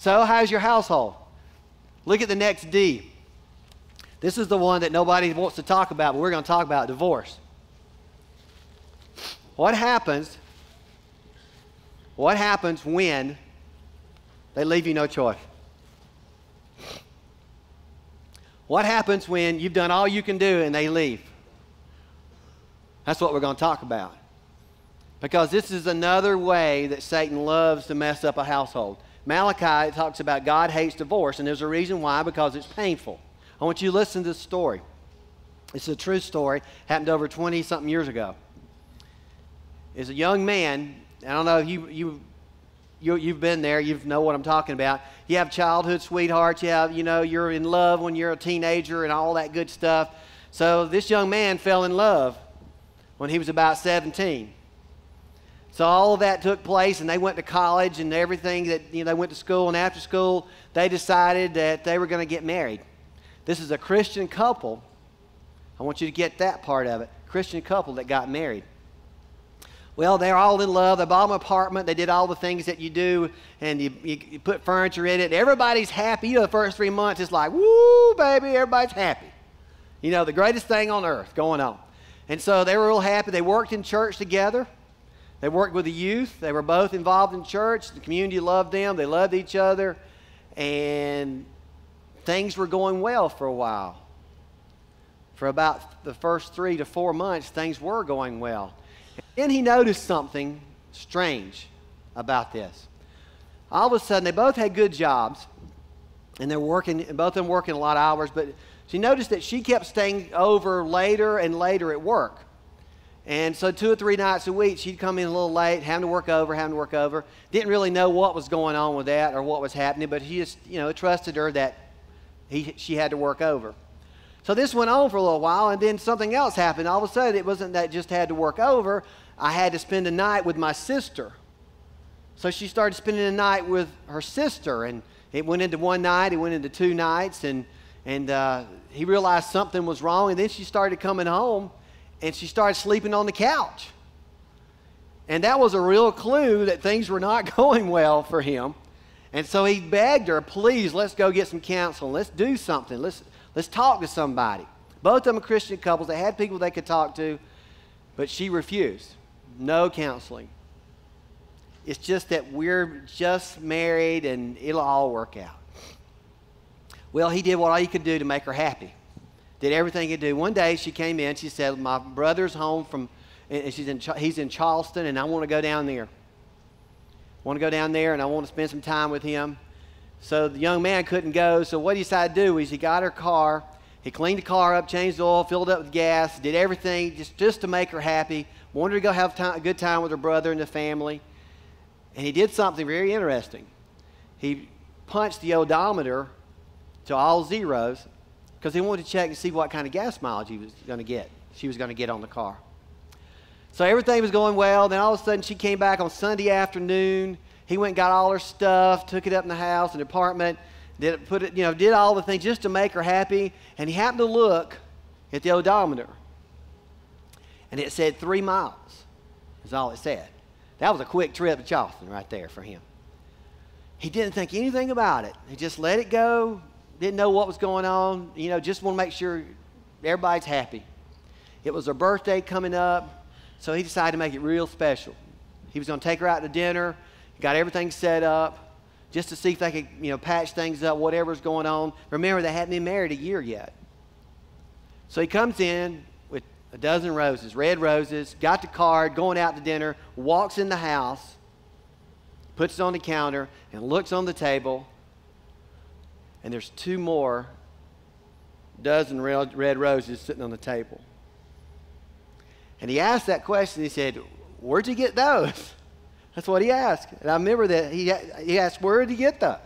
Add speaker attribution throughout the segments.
Speaker 1: So how's your household? Look at the next D. This is the one that nobody wants to talk about, but we're going to talk about: divorce. What happens when they leave you no choice? What happens when you've done all you can do and they leave? That's what we're going to talk about. Because this is another way that Satan loves to mess up a household. Malachi talks about God hates divorce, and there's a reason why: because it's painful. I want you to listen to this story. It's a true story. Happened over 20-something years ago. Is a young man. I don't know if you've been there. You know what I'm talking about. You have childhood sweethearts. You're in love when you're a teenager and all that good stuff. So this young man fell in love when he was about 17. So all of that took place, and they went to college and everything. They went to school, and after school, they decided that they were going to get married. This is a Christian couple. I want you to get that part of it. Christian couple that got married. Well, they're all in love. They bought an apartment. They did all the things that you do, and you put furniture in it. Everybody's happy. The first 3 months, it's like, woo, baby, everybody's happy. The greatest thing on earth going on. And so they were real happy. They worked in church together. They worked with the youth. They were both involved in church. The community loved them. They loved each other. And things were going well for a while. For about the first 3 to 4 months, things were going well. And then he noticed something strange about this. All of a sudden, they both had good jobs, and both of them working a lot of hours, but she noticed that she kept staying over later and later at work. And so 2 or 3 nights a week, she'd come in a little late, having to work over. Didn't really know what was going on with that or what was happening, but he just, trusted her that she had to work over. So this went on for a little while, and then something else happened. All of a sudden, it wasn't that just had to work over. I had to spend a night with my sister. So she started spending the night with her sister, and it went into one night, it went into 2 nights, and he realized something was wrong, and then she started coming home, and she started sleeping on the couch. And that was a real clue that things were not going well for him. And so he begged her, please, let's go get some counseling. Let's do something. Let's talk to somebody. Both of them are Christian couples. They had people they could talk to, but she refused. No counseling. It's just that we're just married and it'll all work out. Well, he did what all he could do to make her happy. Did everything he could do. One day she came in. She said, my brother's home and he's in Charleston, and I want to go down there. And I want to spend some time with him. So the young man couldn't go, so what he decided to do is he got her car, he cleaned the car up, changed the oil, filled it up with gas, did everything just to make her happy, wanted her to go have a good time with her brother and the family. And he did something very interesting. He punched the odometer to all zeros because he wanted to check and see what kind of gas mileage she was going to get on the car. So everything was going well. Then all of a sudden she came back on Sunday afternoon. He went and got all her stuff, took it up in the house, in the apartment, did all the things just to make her happy. And he happened to look at the odometer, and it said 3 miles is all it said. That was a quick trip to Charleston right there for him. He didn't think anything about it. He just let it go, didn't know what was going on, just want to make sure everybody's happy. It was her birthday coming up, so he decided to make it real special. He was going to take her out to dinner. Got everything set up just to see if they could, patch things up, whatever's going on. Remember, they hadn't been married a year yet. So he comes in with a dozen roses, red roses, got the card, going out to dinner, walks in the house, puts it on the counter, and looks on the table, and there's 2 more dozen red roses sitting on the table. And he asked that question. He said, where'd you get those? That's what he asked. And I remember that he asked, where did he get those?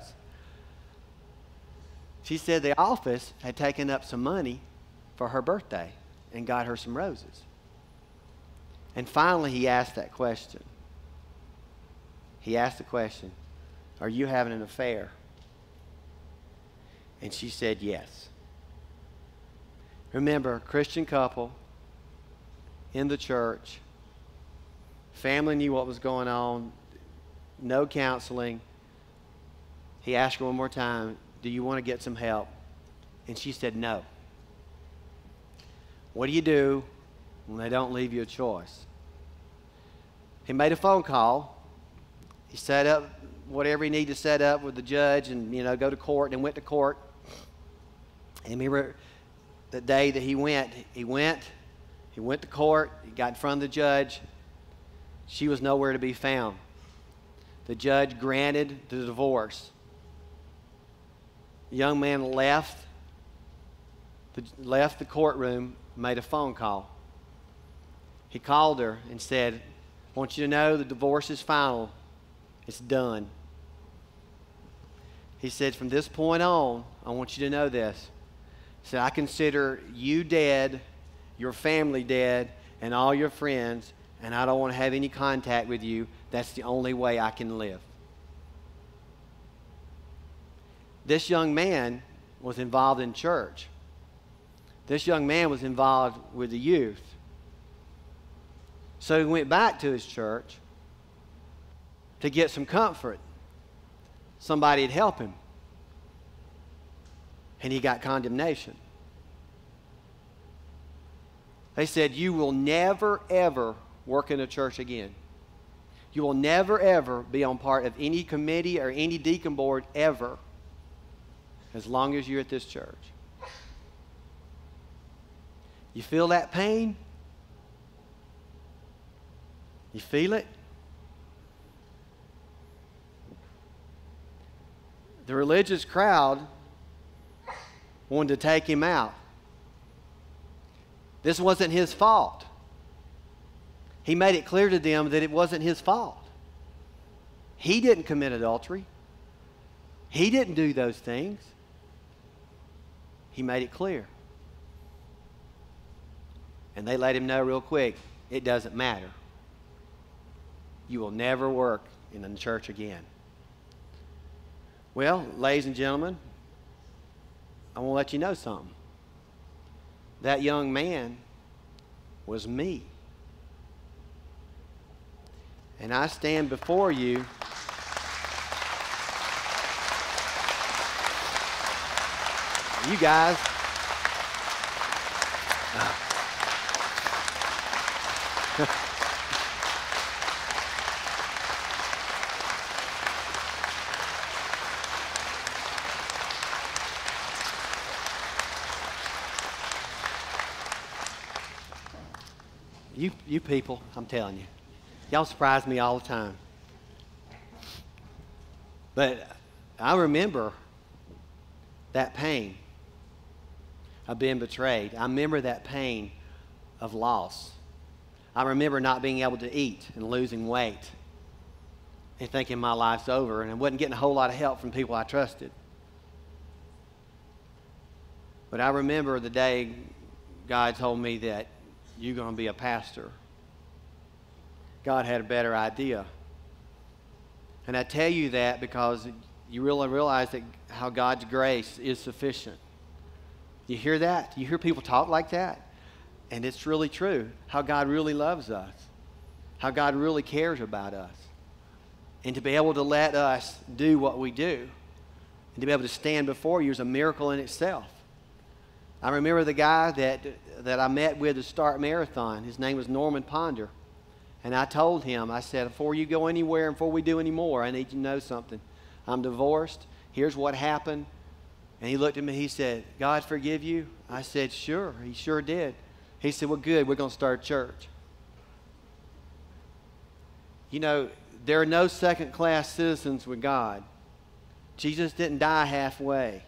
Speaker 1: She said the office had taken up some money for her birthday and got her some roses. And finally he asked that question. He asked the question, are you having an affair? And she said yes. Remember, Christian couple in the church. Family knew what was going on. No counseling. he asked her one more time, do you want to get some help? And she said no. What do you do when they don't leave you a choice? He made a phone call. He set up whatever he needed to set up with the judge and, go to court, and went to court. And remember the day that he went to court, he got in front of the judge. She was nowhere to be found. The judge granted the divorce. The young man left the courtroom, made a phone call. He called her and said, I want you to know the divorce is final. It's done. He said, from this point on, I want you to know this. He said, I consider you dead, your family dead, and all your friends, and I don't want to have any contact with you. That's the only way I can live. This young man was involved in church. This young man was involved with the youth. So he went back to his church to get some comfort. Somebody would help him. And he got condemnation. They said, you will never, ever work in a church again. You will never, ever be on part of any committee or any deacon board ever, as long as you're at this church. You feel that pain? You feel it? The religious crowd wanted to take him out. This wasn't his fault. He made it clear to them that it wasn't his fault. He didn't commit adultery. He didn't do those things. He made it clear. And they let him know real quick, it doesn't matter. You will never work in the church again. Well, ladies and gentlemen, I want to let you know something. That young man was me. And I stand before you you guys. You people, I'm telling you, y'all surprise me all the time. But I remember that pain of being betrayed. I remember that pain of loss. I remember not being able to eat and losing weight and thinking my life's over, and I wasn't getting a whole lot of help from people I trusted. But I remember the day God told me that you're going to be a pastor. God had a better idea. And I tell you that because you really realize that how God's grace is sufficient. You hear that? You hear people talk like that? And it's really true. How God really loves us. How God really cares about us. And to be able to let us do what we do and to be able to stand before you is a miracle in itself. I remember the guy that I met with the Start Marathon. His name was Norman Ponder. And I told him, I said, before you go anywhere and before we do any more, I need you to know something. I'm divorced. Here's what happened. And he looked at me, he said, God forgive you? I said, sure. He sure did. He said, well, good, we're going to start a church. You know, there are no second-class citizens with God. Jesus didn't die halfway.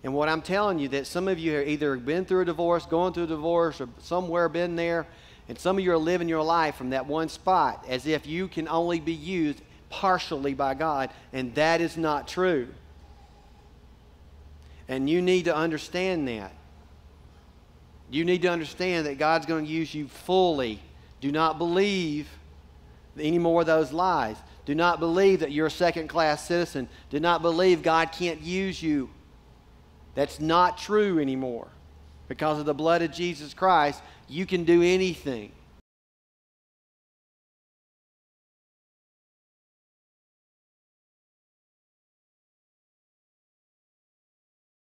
Speaker 1: And what I'm telling you, that some of you have either been through a divorce, going through a divorce, or somewhere been there, and some of you are living your life from that one spot as if you can only be used partially by God, and that is not true. And you need to understand that. You need to understand that God's going to use you fully. Do not believe any more of those lies. Do not believe that you're a second-class citizen. Do not believe God can't use you. That's not true anymore. Because of the blood of Jesus Christ, you can do anything.